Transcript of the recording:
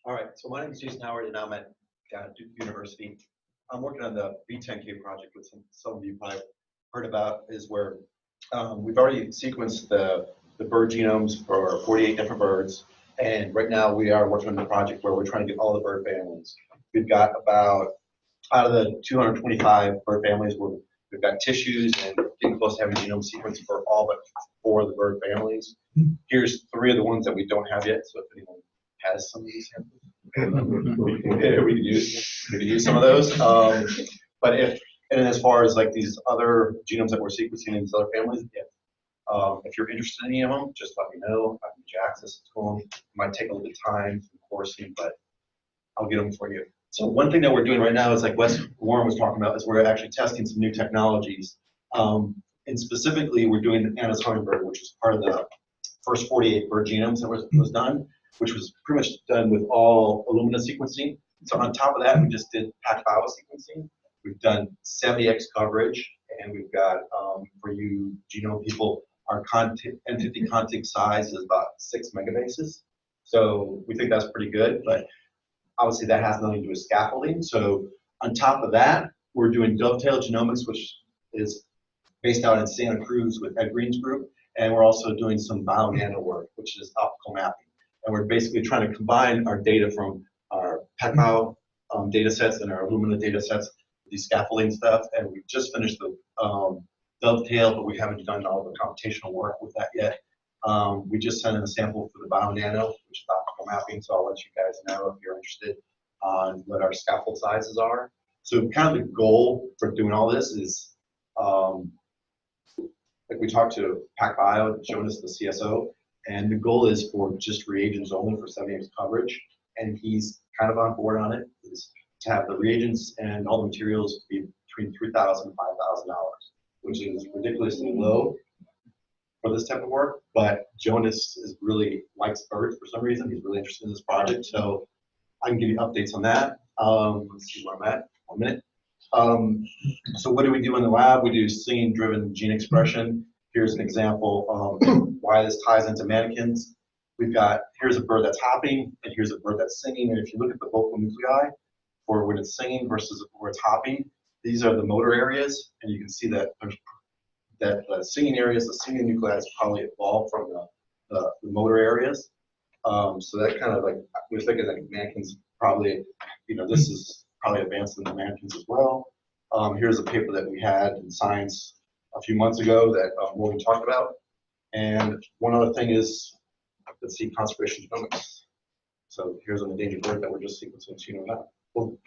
All right, so my name is Jason Howard, and I'm at Duke University. I'm working on the B10K project, which some of you probably heard about, is where we've already sequenced the bird genomes for 48 different birds, and right now we are working on the project where we're trying to get all the bird families. We've got about, out of the 225 bird families, we've got tissues and getting close to having genome sequenced for all but 4 of the bird families. Here's 3 of the ones that we don't have yet, so if anyone has some of these samples, we could use some of those. And as far as like these other genomes that we're sequencing in these other families, if you're interested in any of them, just let me know. I can get you access to them. It might take a little bit of time from coursing, but I'll get them for you. So one thing that we're doing right now is, like Wes Warren was talking about, is we're actually testing some new technologies. And specifically, we're doing the Anna's hummingbird, which is part of the first 48 bird genomes that was done, which was pretty much done with all Illumina sequencing. So on top of that, we just did PacBio sequencing. We've done 70x coverage, and we've got, for you genome people, our N50 contig size is about 6 megabases. So we think that's pretty good, but obviously that has nothing to do with scaffolding. So on top of that, we're doing dovetail genomics, which is based out in Santa Cruz with Ed Green's group. And we're also doing some bio-nano work, which is optical mapping. And we're basically trying to combine our data from our PacBio data sets and our Illumina data sets, these scaffolding stuff. And we just finished the dovetail, but we haven't done all the computational work with that yet. We just sent in a sample for the bio-nano, which is optical mapping. So I'll let you guys know if you're interested on what our scaffold sizes are. So kind of the goal for doing all this is, like we talked to PacBio, Jonas, the CSO, and the goal is for just reagents only for 70x coverage. And he's kind of on board on it, is to have the reagents and all the materials be between $3,000 and $5,000, which is ridiculously low for this type of work. But Jonas really likes birds for some reason. He's really interested in this project. So I can give you updates on that. Let's see where I'm at. 1 minute. So what do we do in the lab? We do singing-driven gene expression. Here's an example of why this ties into mannequins. Here's a bird that's hopping, and here's a bird that's singing. And if you look at the vocal nuclei for when it's singing versus where it's hopping, these are the motor areas, and you can see that the singing areas, the singing nuclei has probably evolved from the motor areas. So that kind of like, we're thinking that mannequins probably, this is probably advanced in the mannequins as well. Here's a paper that we had in Science a few months ago that Morgan talked about. And one other thing is, let's see, conservation genomics. So here's an endangered bird that we're just sequencing now. Cool.